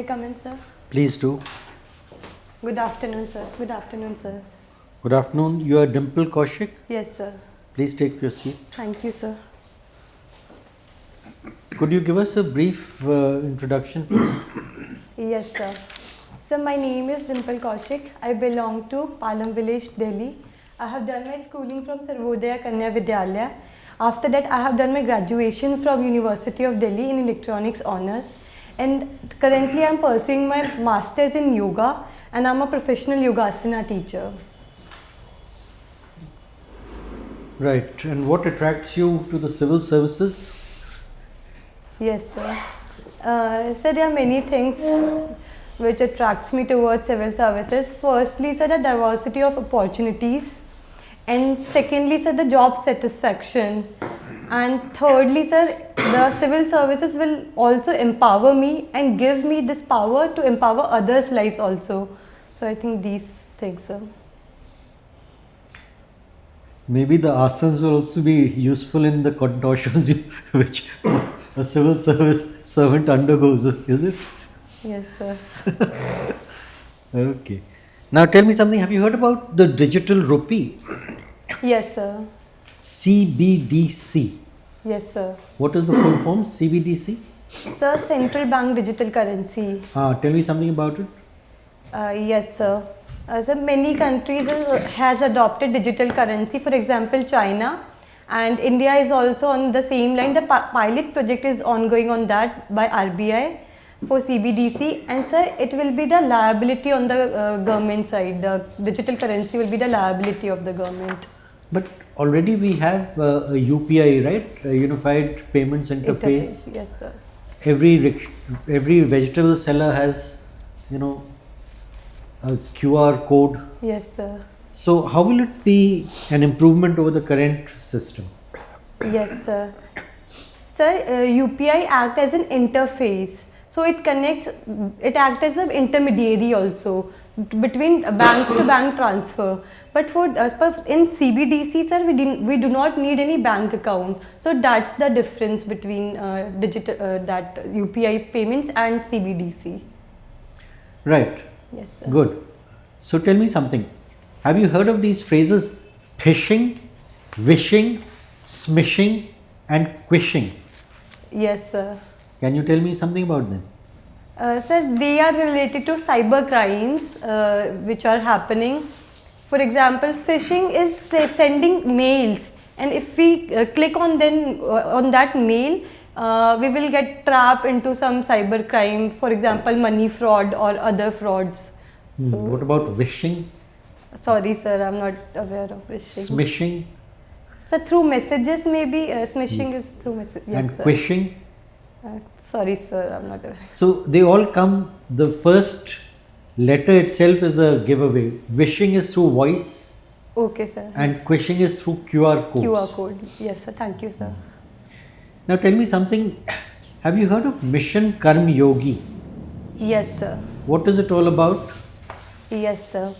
I come in, sir? Please do. Good afternoon, sir. Good afternoon, sir. Good afternoon. You are Dimple Kaushik. Yes, sir. Please take your seat. Thank you, sir. Could you give us a brief introduction, please? Yes, sir. So, my name is Dimple Kaushik. I belong to Palam village, Delhi. I have done my schooling from Sarvodaya Kanya Vidyalaya. After that, I have done my graduation from University of Delhi in Electronics Honours. And currently, I am pursuing my Masters in Yoga and I am a professional Yogasana teacher. Right. And what attracts you to the civil services? Yes, sir. So there are many things which attracts me towards civil services. Firstly, sir, the diversity of opportunities, and secondly, sir, the job satisfaction, and thirdly, sir, the civil services will also empower me and give me this power to empower others' lives also. So I think these things, sir. Maybe the asanas will also be useful in the contortions which a civil service servant undergoes, is it? Yes, sir. Okay. Now tell me something. Have you heard about the digital rupee? Yes, sir. CBDC. Yes, sir. What is the full form? CBDC? Sir, Central Bank Digital Currency. Tell me something about it. Yes, sir. So many countries has adopted digital currency. For example, China, and India is also on the same line. The pilot project is ongoing on that by RBI for CBDC, and sir, it will be the liability on the government side. The digital currency will be the liability of the government. But already we have a UPI, right? A Unified Payments Interface. Yes, sir. Every vegetable seller has, a QR code. Yes, sir. So how will it be an improvement over the current system? Yes, sir. Sir, UPI act as an interface. So it connects, it acts as an intermediary also between banks to bank transfer. But for in CBDC, sir, we do not need any bank account. So that's the difference between that UPI payments and CBDC. Right. Yes, sir. Good. So tell me something. Have you heard of these phrases phishing, wishing, smishing and quishing? Yes, sir. Can you tell me something about them? Sir, they are related to cyber crimes which are happening. For example, phishing is sending mails, and if we click on that mail, we will get trapped into some cyber crime, for example, money fraud or other frauds. So, what about wishing? Sorry, sir, I'm not aware of wishing. Smishing? So through messages, maybe smishing is through messages. Yes, and sir. quishing? Sorry, sir, I'm not aware. So they all come, the first letter itself is a giveaway. Wishing is through voice. Okay, sir. And quishing is through QR codes. QR code. Yes, sir. Thank you, sir. Now tell me something. Have you heard of Mission Karm Yogi? Yes, sir. What is it all about? Yes, sir.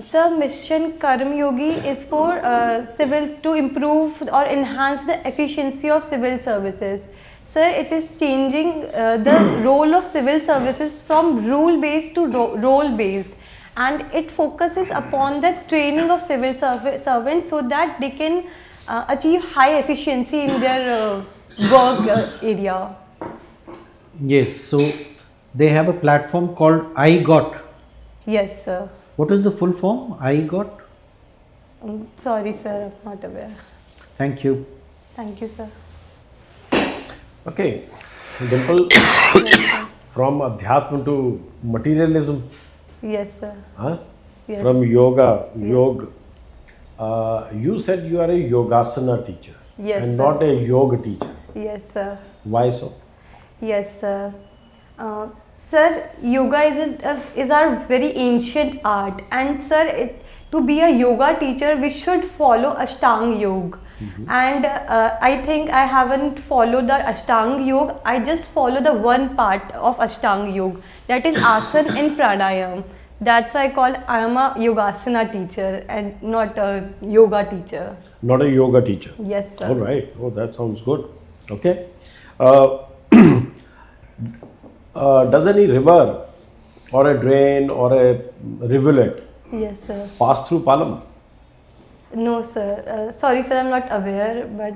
Sir, Mission Karm Yogi is for to improve or enhance the efficiency of civil services. Sir, it is changing the role of civil services from rule-based to role-based, and it focuses upon the training of civil servants so that they can achieve high efficiency in their work area. Yes, so they have a platform called I Got. Yes, sir. What is the full form? I Got? Sorry, sir, I'm not aware. Thank you. Thank you, sir. Okay, Dimple, from Adhyatma to materialism. Yes, sir. Huh? Yes. From yoga, yoga. You said you are a yogasana teacher. Yes, and sir. not a yoga teacher. Yes, sir. Why so? Yes, sir. Sir, yoga is our very ancient art, and sir, to be a yoga teacher, we should follow Ashtanga Yoga. And I think I haven't followed the Ashtanga Yoga. I just follow the one part of Ashtanga Yoga, that is asana and pranayam. That's why I am a yogasana teacher and not a yoga teacher. Not a yoga teacher. Yes, sir. All right. Oh, that sounds good. Okay. Does any river or a drain or a rivulet Yes, sir. pass through Palam? No, sir. Sorry, sir, I'm not aware, but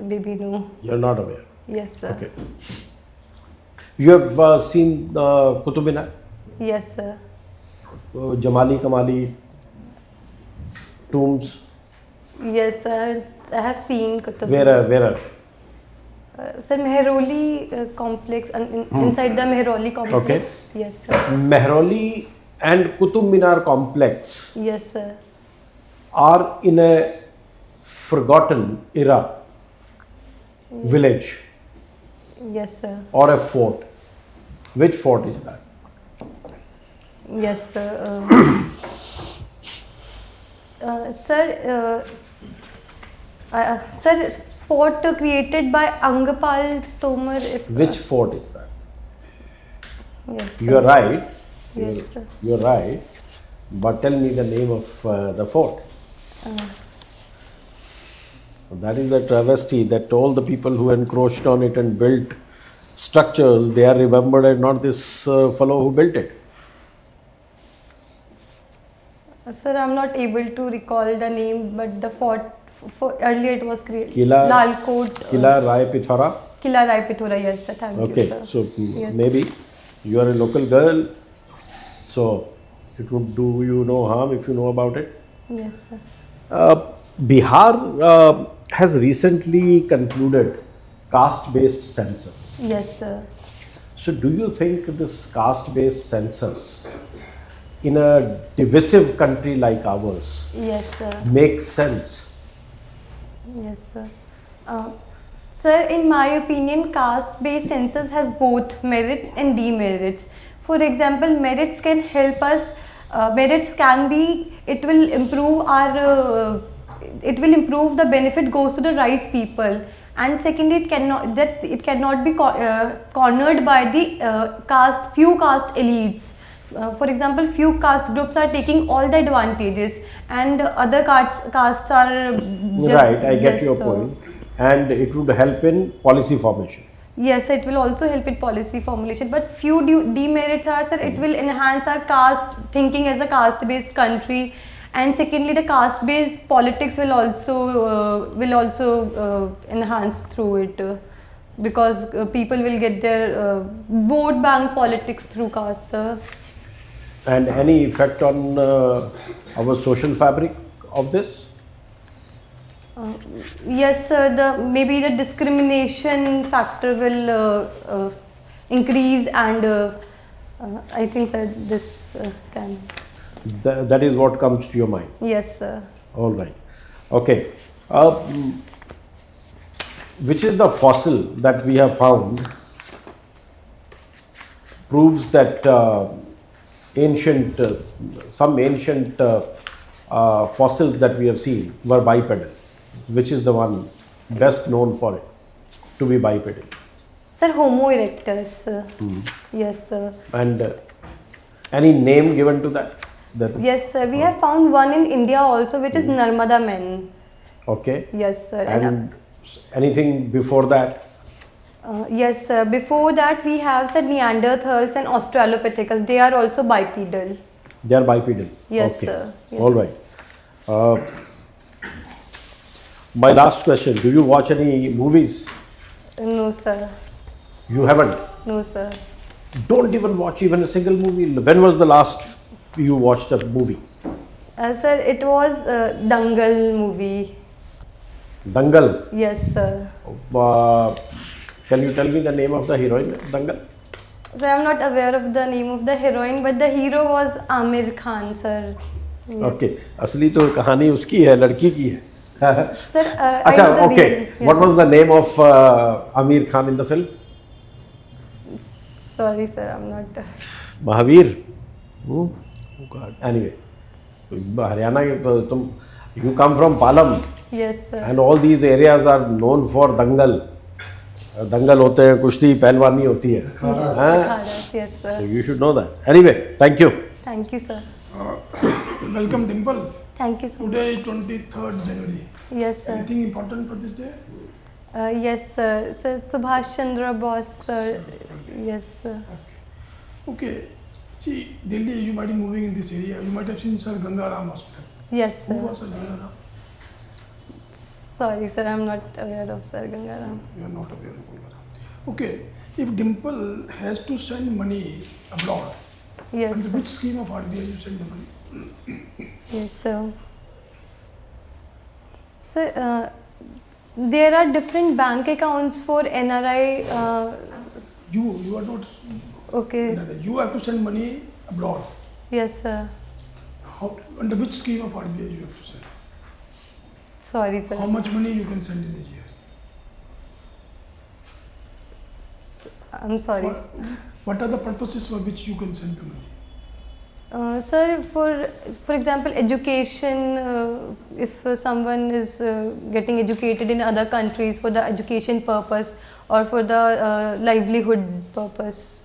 maybe no. You're not aware. Yes, sir. Okay. You have seen Qutub Minar? Yes, sir. Jamali Kamali tombs? Yes, sir. I have seen Qutub. Where? Sir, Mehroli complex, inside the Mehroli complex. Okay. Yes, sir. Mehroli and Qutub Minar complex Yes, sir. are in a forgotten era village Yes, sir. or a fort. Which fort is that? Yes, sir. Sir, sir, fort created by Angapal Tomar. Which fort is that? Yes, sir. You are right. Yes, sir. You are right. But tell me the name of the fort. That is the travesty that all the people who encroached on it and built structures, they are remembered and not this fellow who built it. Sir, I'm not able to recall the name, but the fort, earlier it was created. Kila- Lalkot. Kila Rai Pithora. Kila Rai Pithora, yes, sir. Thank Okay, you, sir. so Yes. maybe you are a local girl, so it would do you no harm if you know about it. Yes, sir. Bihar has recently concluded caste-based census. Yes, sir. So do you think this caste-based census in a divisive country like ours Yes, sir. makes sense? Yes, sir. Sir, in my opinion, caste-based census has both merits and demerits. For example, merits can help us. Merits can be. It will improve our. It will improve the benefit goes to the right people. And secondly, it cannot be cornered by the few caste elites. For example, few caste groups are taking all the advantages, and other castes are Right, I get yes, your sir. point. And it would help in policy formation. Yes, it will also help in policy formulation. But few demerits are, sir, it will enhance our caste thinking as a caste-based country, and secondly, the caste-based politics will also enhance through it, because people will get their vote bank politics through caste, sir. And any effect on our social fabric of this? Yes, sir. Maybe the discrimination factor will increase, and I think, sir, this can. That is what comes to your mind. Yes, sir. All right. Okay. Which is the fossil that we have found proves that some ancient fossils that we have seen were bipedal. Which is the one best known for it to be bipedal? Sir, Homo erectus. Yes, sir. And any name given to that? Yes, sir. We have found one in India also, which is Narmada men. Okay. Yes, sir. And anything before that? Yes, sir. Before that, we have, sir, Neanderthals and Australopithecus. They are also bipedal. They are bipedal. Yes, okay. sir. Yes. All right. My last question, do you watch any movies? No, sir. You haven't? No, sir. Don't even watch even a single movie. When was the last you watched a movie? Sir, it was Dangal movie. Dangal. Yes, sir. Can you tell me the name of the heroine, Dangal? Sir, I'm not aware of the name of the heroine, but the hero was Amir Khan, sir. Yes. Okay. असली तो कहानी उसकी है, लड़की की है. Sir, I अच्छा, know the okay. name. Yes. What was the name of Amir Khan in the film? Sorry, sir, I'm not. Mahavir. Oh God. Anyway, Haryana, you come from Palam. Yes, sir. And all these areas are known for dangal. Dangal होते हैं, कुश्ती पहलवानी होती है. Yes, sir. So you should know that. Anyway, thank you. Thank you, sir. Welcome, Dimple. Thank you, sir. Today is 23rd January. Yes, sir. Anything important for this day? Yes, sir. Sir, Subhash Chandra Bose, sir. Yes, sir. Okay. Okay. See, Delhi, you might be moving in this area. You might have seen Sir Gangaram Hospital. Yes, Who sir. was Sir Gangaram? Sorry, sir, I'm not aware of Sir Gangaram. You are not aware of Gangaram. Okay. If Dimple has to send money abroad, Yes, under sir. which scheme of RBI you send the money? Yes, sir. Sir, there are different bank accounts for NRI. You are not. Okay. You have to send money abroad. Yes, sir. How, under which scheme of RBI you have to send? Sorry, How sir. much money you can send in a year? I'm sorry. What are the purposes for which you can send the money? Sir, for example, education. If someone is getting educated in other countries for the education purpose or for the livelihood purpose.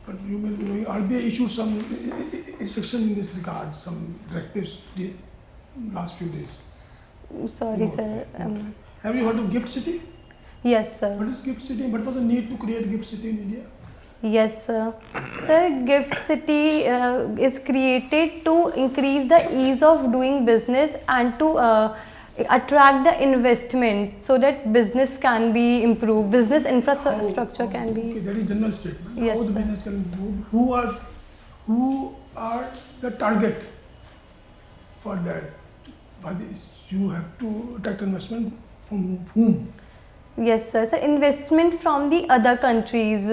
But you may be knowing RBI issued some instruction in this regard, some directives last few days. Sorry, No, sir. no. Have you heard of Gift City? Yes, sir. What is Gift City? What was the need to create Gift City in India? Yes, sir. Sir, Gift City is created to increase the ease of doing business and to attract the investment so that business can be improved, business infrastructure can Okay, be. that is general statement. Yes, How the sir. business can improve? Who are the target for that? For this, you have to attract investment from whom? Yes, sir. So investment from the other countries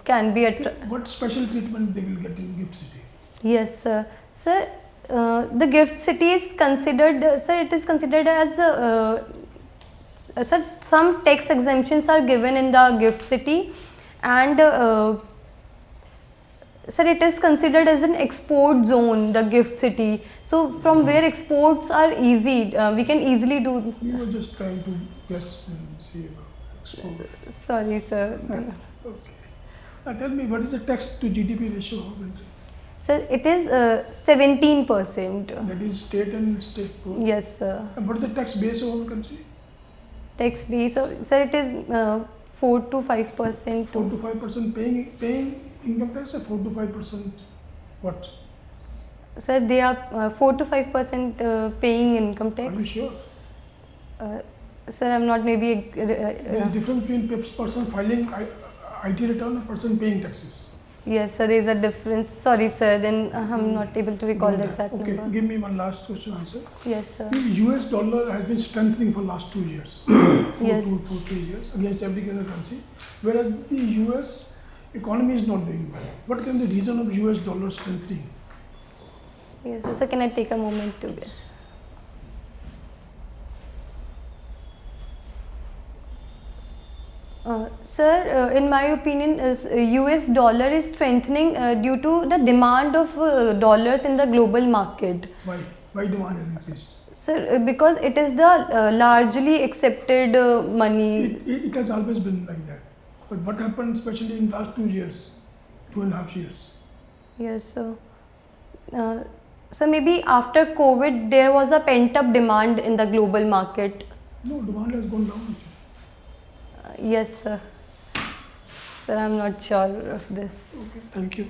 can be What special treatment they will get in Gift City? Yes, sir. Sir, the Gift City is considered, sir, it is considered as, sir, some tax exemptions are given in the Gift City, and sir, it is considered as an export zone, the Gift City. So from where exports are easy, we can easily do. We were just trying to guess and see about export. Sorry, sir. Okay. Tell me, what is the tax to GDP ratio of country? Sir, it is 17%. That is state and state both. Yes, sir. And what is the tax base of our country? Tax base, so sir, it is 4 to 5%. 4 to 5% paying income tax, or 4 to 5% what? Sir, they are 4 to 5% paying income Are you tax. sure? Sir, I'm not maybe. There is difference between person filing IT return and person paying taxes. Yes, sir, there is a difference. Sorry, sir, then I'm not able to recall the exact Okay, number. give me one last question answer. Yes, sir. The US dollar has been strengthening for last 2 years, Yes. 3 years against every other currency, whereas the US economy is not doing well. What can be the reason of US dollar strengthening? Yes, sir. So, can I take a moment to guess? Sir, in my opinion, US dollar is strengthening due to the demand of dollars in the global market. Why? Why demand has increased? Sir, because it is the largely accepted money. It has always been like that. But what happened, especially in last 2 years, 2.5 years? Yes, sir. So maybe after COVID, there was a pent-up demand in the global market. No, demand has gone down. Actually. Yes, sir. Sir, I'm not sure of this. Okay, thank you.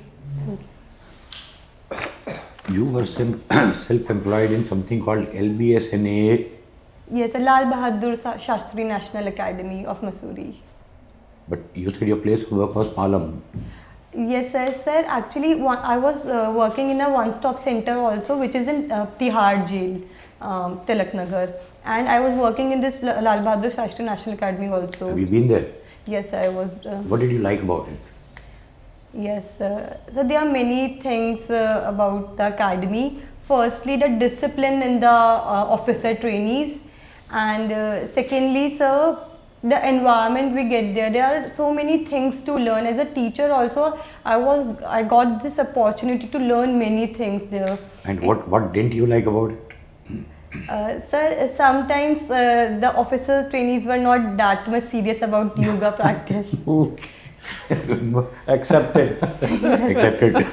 You were self-employed in something called LBSNA, Yes, Lal Bahadur Shastri National Academy of Missouri. but you said your place of work was Palam. Yes, sir. Actually, I was working in a one-stop center also, which is in Tihar Jail, Tilak Nagar. And I was working in this Lal Bahadur Shastri National Academy also. Have you been there? Yes, I was. What did you like about it? Yes, so there are many things about the academy. Firstly, the discipline in the officer trainees, and secondly, sir, the environment we get there. There are so many things to learn. As a teacher, also, I got this opportunity to learn many things there. And what didn't you like about it? Sir, sometimes the officer trainees were not that much serious about yoga practice. Accepted. Accepted.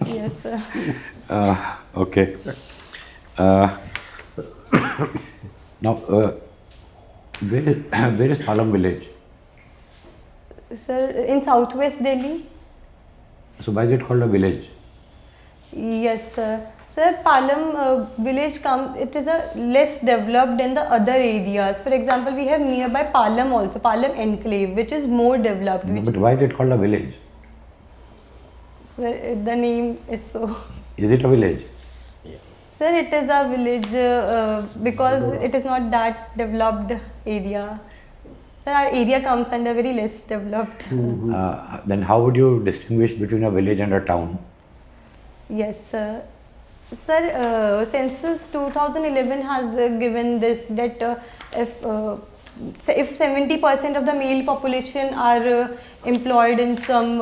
Yes, sir. Okay. Now, where is Palam village? Sir, in Southwest Delhi? So why is it called a village? Yes, sir. Sir, Palam village it is a less developed than the other areas. For example, we have nearby Palam also, Palam enclave, which is more developed. No, Which, but why is it called a village? sir, the name is so. Is it a village? Sir, it is a village because it is not that developed area. Sir, our area comes under very less developed. Then how would you distinguish between a village and a town? Yes, sir. Sir, census 2011 has given this that if 70% of the male population are employed in some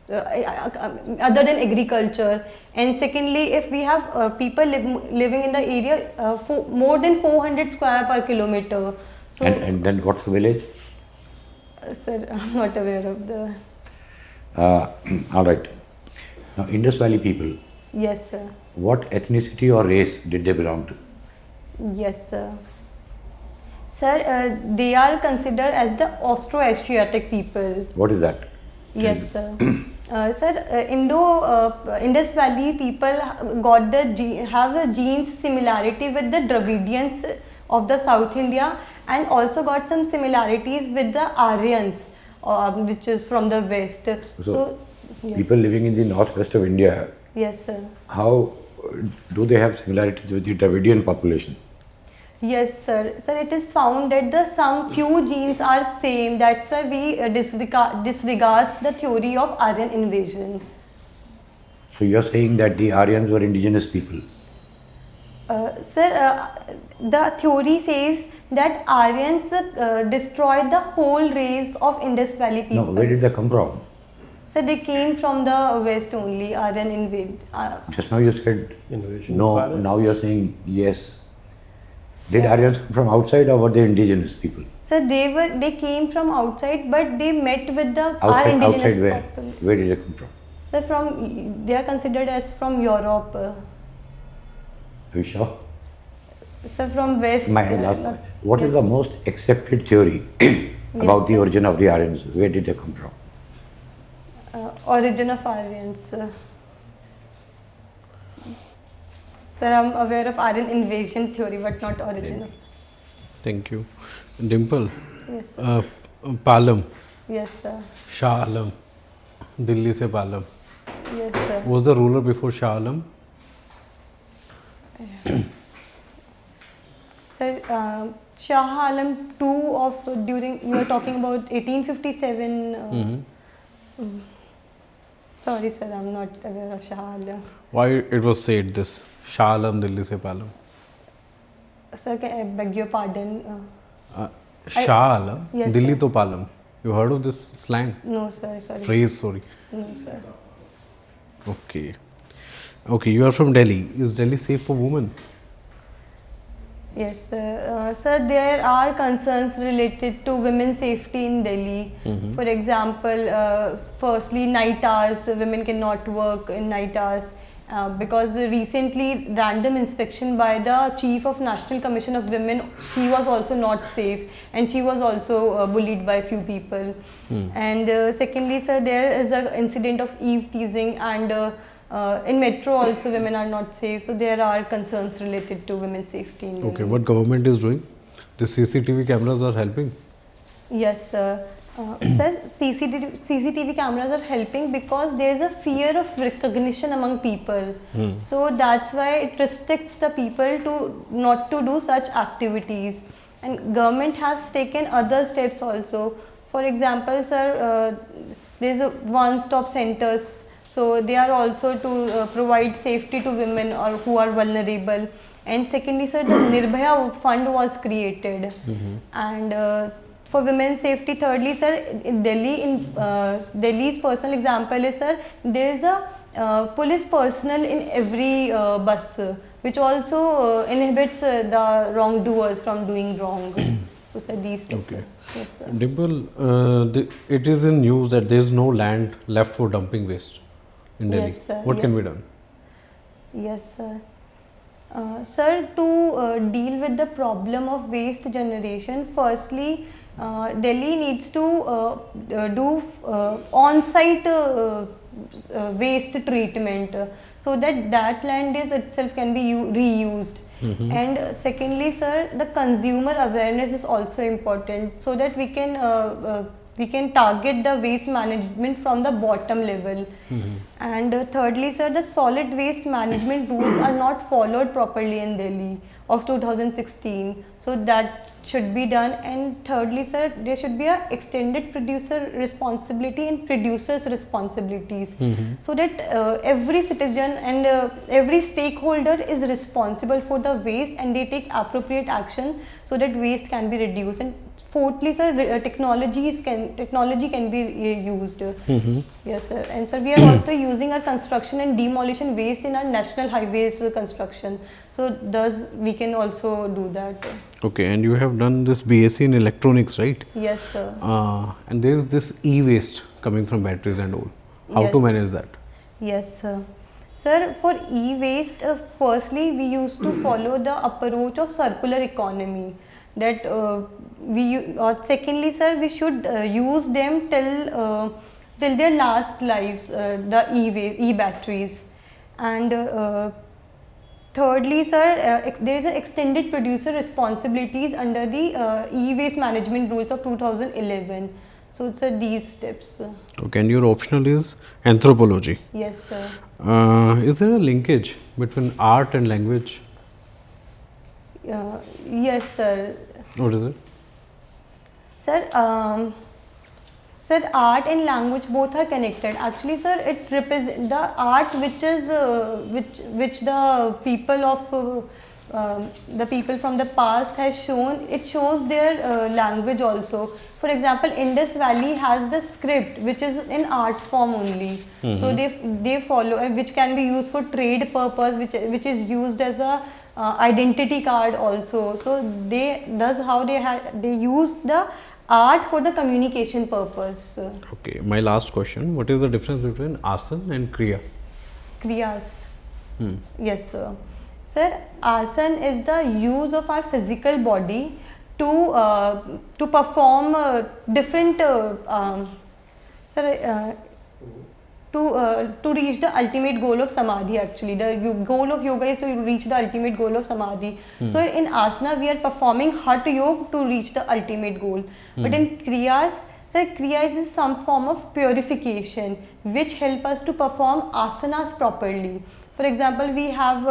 other than agriculture, and secondly, if we have people living in the area more than 400 square per kilometer. So, And then what's a village? sir, I'm not aware of the. All right. Now, Indus Valley people, Yes, sir. what ethnicity or race did they belong to? Yes, sir. Sir, they are considered as the Austro-Asiatic people. What is that? Yes, sir. Sir, Indus Valley people got have a genes similarity with the Dravidians of the South India, and also got some similarities with the Aryans, which is from the West. So yes. People living in the northwest of India, Yes, sir. how do they have similarities with the Dravidian population? Yes, sir. Sir, it is found that the some few genes are same. That's why we disregards the theory of Aryan invasion. So you're saying that the Aryans were indigenous people? Sir, the theory says that Aryans destroyed the whole race of Indus Valley people. No, where did they come from? So they came from the west only. Aryan invade. Just now you said Invasion no, of Aryan. now you're saying yes. Did Aryans come from outside or were they indigenous people? So they came from outside, but they met with the our Outside, indigenous outside where? people. Where did they come from? So they are considered as from Europe. Are you sure? So from west. My last point. What is the most accepted theory about the sir. origin of the Aryans? Where did they come from? Origin of Aryans. Sir, I'm aware of Aryan invasion theory, but not origin of. Thank you. Dimple, Yes, sir. Palam, Yes, sir. Shah Alam, Delhi se Palam. Yes, sir. Was the ruler before Shah Alam? Sir, Shah Alam II of during you are talking about 1857. Sorry, sir, I'm not aware of Shah Alam. Why it was said this? Shah Alam, Delhi se Palam. Sir, can I beg your pardon? Shah Alam, Yes, Delhi sir. to Palam. You heard of this slang? No, sir, sorry. Phrase, sorry. No, sir. Okay. Okay, you are from Delhi. Is Delhi safe for women? Yes, sir. Sir, there are concerns related to women's safety in Delhi. For example, firstly, night hours. Women cannot work in night hours because recently random inspection by the Chief of National Commission of Women, she was also not safe, and she was also bullied by few people. And secondly, sir, there is an incident of eve teasing, and in metro also women are not safe, so there are concerns related to women's safety in Okay, Delhi. what government is doing? The CCTV cameras are helping. Yes, sir. Sir, CCTV cameras are helping because there is a fear of recognition among people. So that's why it restricts the people to not to do such activities. And government has taken other steps also. For example, sir, there is a one-stop centers. So they are also to provide safety to women or who are vulnerable. And secondly, sir, the Nirbhaya fund was created. And for women's safety, thirdly, sir, in Delhi's personal example is, sir, there is a police personnel in every bus, which also inhibits the wrongdoers from doing wrong. So, sir, these steps. Okay. Yes, sir. Dimple, it is in news that there is no land left for dumping waste in Delhi. Yes, sir. What Yeah. can be done? Yes, sir. Sir, to deal with the problem of waste generation, firstly, Delhi needs to do on-site waste treatment so that land is itself can be reused. And secondly, sir, the consumer awareness is also important so that we can target the waste management from the bottom level. And thirdly, sir, the solid waste management rules are not followed properly in Delhi of 2016. So that should be done. And thirdly, sir, there should be a extended producer responsibility and producers responsibilities, so that every citizen and every stakeholder is responsible for the waste and they take appropriate action so that waste can be reduced. And fourthly, sir, technology can be used. Yes, sir. And sir, we are also using our construction and demolition waste in our national highways construction. So thus we can also do that. Okay, and you have done this BSc in electronics, right? Yes, sir. And there is this e-waste coming from batteries and all. How to Yes. manage that? Yes, sir. Sir, for e-waste, firstly, we used to follow the approach of circular economy. That secondly, sir, we should use them till their last lives, the e-batteries. And thirdly, sir, there is an extended producer responsibilities under the e-waste management rules of 2011. So it's these steps. Okay, and your optional is anthropology. Yes, sir. Is there a linkage between art and language? Yes, sir. What is it? Sir, sir, art and language both are connected. Actually, sir, it represents the art which is which the people of the people from the past has shown. It shows their language also. For example, Indus Valley has the script which is in art form only. So they follow, which can be used for trade purpose, which is used as a identity card also. So they use the art for the communication purpose. Okay, my last question. What is the difference between asana and kriya? Kriyas. Yes, sir. Sir, asana is the use of our physical body to perform different to reach the ultimate goal of samadhi. Actually, the goal of yoga is to reach the ultimate goal of samadhi. So in asana we are performing hatha yoga to reach the ultimate goal. But in kriyas, sir, kriyas is some form of purification which help us to perform asanas properly. For example, we have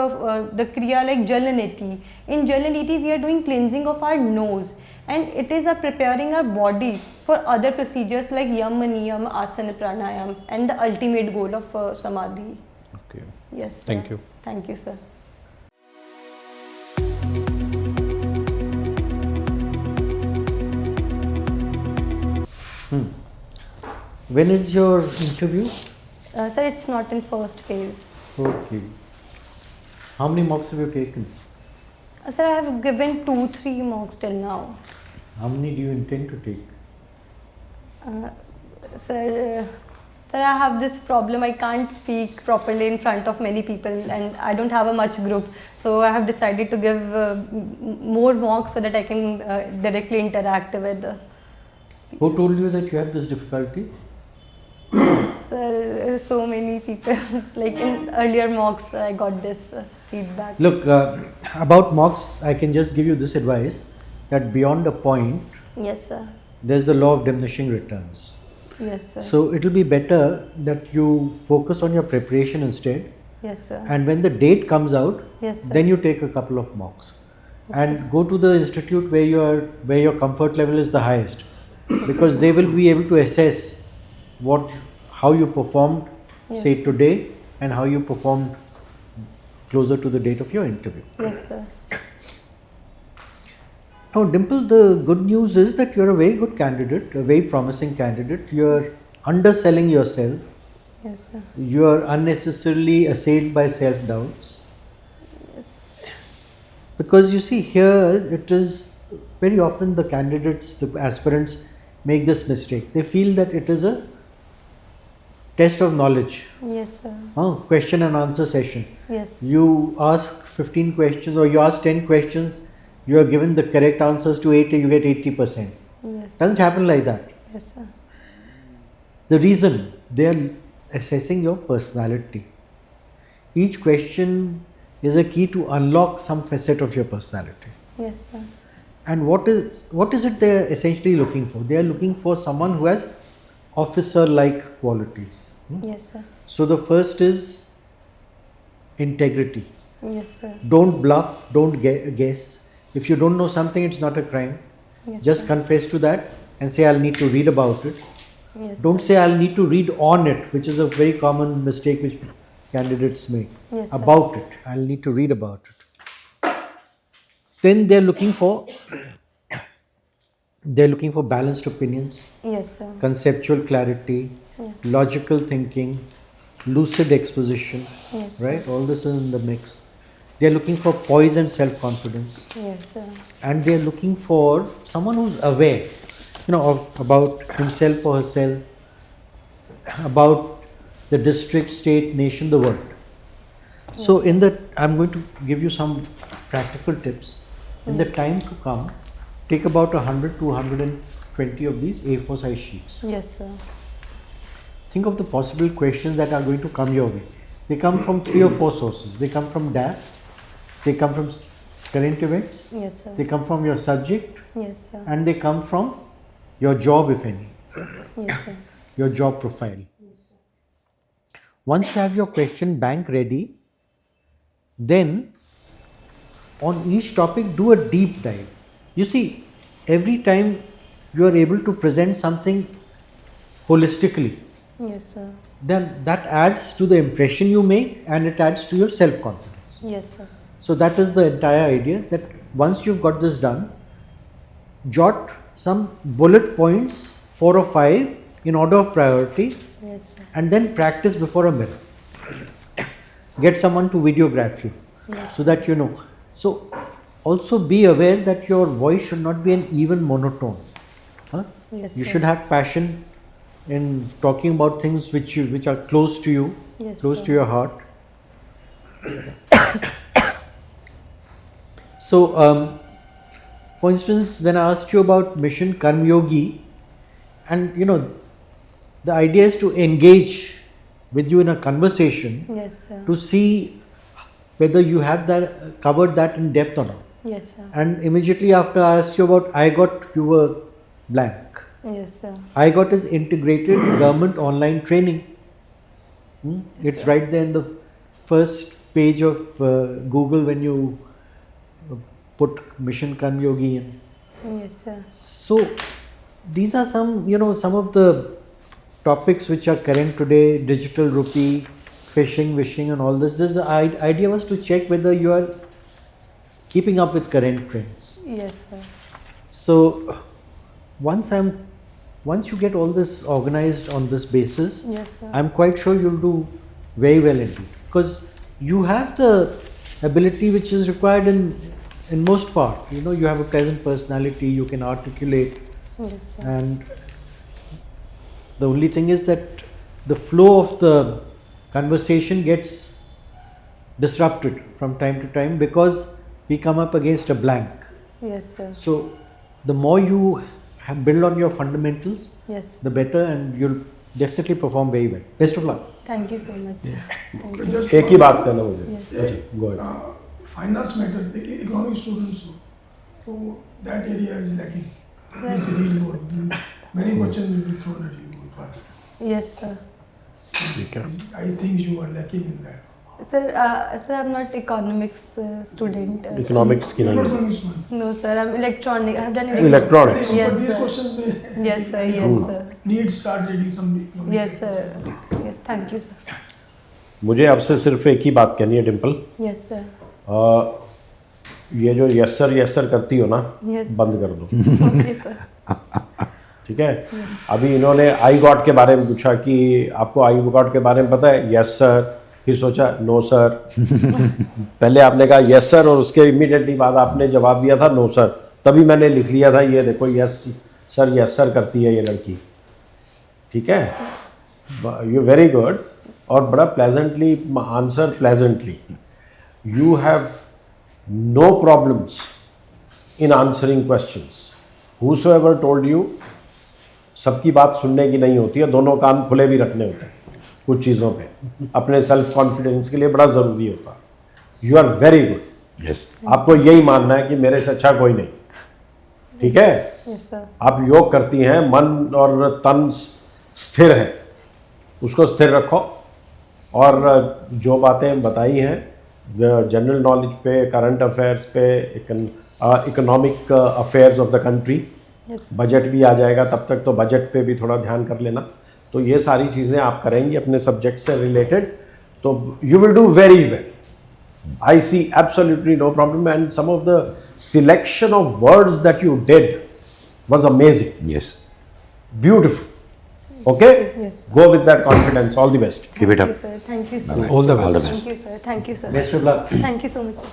the kriya like Jalaneti. In Jalaneti, we are doing cleansing of our nose, and it is preparing our body for other procedures like Yam, Niyam, Asana, Pranayam, and the ultimate goal of Samadhi. Okay. Yes, sir. Thank you. Thank you, sir. When is your interview? Sir, it's not in first phase. Okay. How many mocks have you taken? Sir, I have given 2-3 mocks till now. How many do you intend to take? Sir, I have this problem. I can't speak properly in front of many people, and I don't have a much group. So I have decided to give more mocks so that I can directly interact with. Who told you that you have this difficulty? Sir, so many people. Like in earlier mocks, I got this feedback. Look, about mocks, I can just give you this advice that beyond a point, Yes, sir. there's the law of diminishing returns. Yes, sir. So it will be better that you focus on your preparation instead, Yes, sir. and when the date comes out, Yes, sir. then you take a couple of mocks and go to the institute where your comfort level is the highest, because they will be able to assess how you performed, Yes. say today, and how you performed closer to the date of your interview. Yes, sir. Now, Dimple, the good news is that you're a very good candidate, a very promising candidate. You're underselling yourself. Yes, sir. You're unnecessarily assailed by self-doubts. Yes. Because you see, here it is very often the candidates, the aspirants make this mistake. They feel that it is a test of knowledge, Yes, sir. question and answer session. Yes. You ask 15 questions or you ask 10 questions, you are given the correct answers to 8, you get 80%. Yes. Doesn't happen like that. Yes, sir. The reason, they are assessing your personality. Each question is a key to unlock some facet of your personality. Yes, sir. And what is it they are essentially looking for? They are looking for someone who has officer-like qualities. Yes, sir. So the first is integrity. Yes, sir. Don't bluff, don't guess. If you don't know something, it's not a crime. Yes, Just sir. confess to that and say, I'll need to read about it. Yes, Don't sir. say, I'll need to read on it, which is a very common mistake which candidates make. Yes, sir. About it, I'll need to read about it. Then they're looking for balanced opinions, Yes, sir. conceptual clarity, Yes. logical thinking, lucid exposition, Yes, sir. right? All this is in the mix. They're looking for poise and self-confidence, Yes, sir. and they're looking for someone who's aware, about himself or herself, about the district, state, nation, the world. So I'm going to give you some practical tips. In the time to come, take about 100 to 120 of these A4 size sheets. Yes, sir. Think of the possible questions that are going to come your way. They come from 3 or 4 sources. They come from DAF, they come from current events, Yes, sir. they come from your subject, Yes, sir. and they come from your job, if any, Yes, sir. your job profile. Once you have your question bank ready, then on each topic do a deep dive. You see, every time you are able to present something holistically, Yes, sir. then that adds to the impression you make and it adds to your self-confidence. Yes, sir. So that is the entire idea, that once you've got this done, jot some bullet points, 4 or 5 in order of priority, Yes, sir. and then practice before a mirror. Get someone to videograph you, so that you know. So also be aware that your voice should not be an even monotone. Huh? Yes, You sir. should have passion in talking about things which are close to you, Yes, close sir. to your heart. So, for instance, when I asked you about Mission Karma Yogi, and the idea is to engage with you in a conversation Yes, sir. to see whether you have that covered that in depth or not. Yes, sir. And immediately after I asked you about IGOT, you were blank. Yes, sir. IGOT is integrated government online training. It's right there in the first page of Google when you put Mission Karma Yogi in. Yes, sir. So these are some of the topics which are current today: digital rupee, phishing, wishing, and all this. The idea was to check whether you are keeping up with current trends. Yes, sir. So once you get all this organized on this basis, Yes, sir. I'm quite sure you'll do very well indeed, because you have the ability which is required in most part. You have a pleasant personality, you can articulate, Yes, sir. and the only thing is that the flow of the conversation gets disrupted from time to time because we come up against a blank. Yes, sir. So the more you build on your fundamentals, Yes. the better, and you'll definitely perform very well. Best of luck. Thank you so much, sir. Thank you. Just एक ही बात करना मुझे. Yes. Okay, go ahead. finance matter, economic students, so that area is lacking. Which need more. Many questions will be thrown at you. Yes, sir. I think you are lacking in that. Sir, I'm not economics student. Economics की You are not नहीं. going this one. No, sir. I'm electronic. I have done Electronics. Yes, But these sir. questions may Yes, sir. Yes, sir. need start reading some economic. Yes, sir. Yes, thank you, sir. मुझे आपसे सिर्फ एक ही बात कहनी है Dimple. Yes, sir. ये जो yes sir करती हो ना, Yes. बंद कर दो. Okay, sir. ठीक है. अभी इन्होंने आई गॉट के बारे में पूछा कि आपको आई गॉट के बारे में पता है. Yes sir. फिर सोचा नो सर. पहले आपने कहा यस सर और उसके इमीडिएटली बाद आपने जवाब दिया था नो सर. तभी मैंने लिख लिया था ये देखो यस सर करती है ये लड़की. ठीक है. You very good. और बड़ा pleasantly answer pleasantly. You have no problems in answering questions. whosoever told you, सबकी बात सुनने की नहीं होती है, दोनों कान खुले भी रखने होते हैं कुछ चीज़ों पे, अपने सेल्फ कॉन्फिडेंस के लिए बड़ा ज़रूरी होता है। You are very good. Yes, आपको यही मानना है कि मेरे से अच्छा कोई नहीं, ठीक है। Yes, sir. आप योग करती हैं, मन और तन स्थिर है, उसको स्थिर रखो। और जो बातें बताई हैं जनरल नॉलेज पे, करंट अफेयर्स पे, economic affairs of the country, Yes. Budget भी आ जाएगा तब तक, तो बजट पे भी थोड़ा ध्यान कर लेना। तो ये सारी चीज़ें आप करेंगी अपने सब्जेक्ट से रिलेटेड, तो you will do very well. I see absolutely no problem, and some of the selection of words that you did was amazing, yes. beautiful. Okay? Yes. Go with that confidence. All the best. Keep it Thank up. you, sir. Thank you, sir. All the All the best. best. Thank you, sir. Thank you, sir. Best of luck. Thank you so much, sir.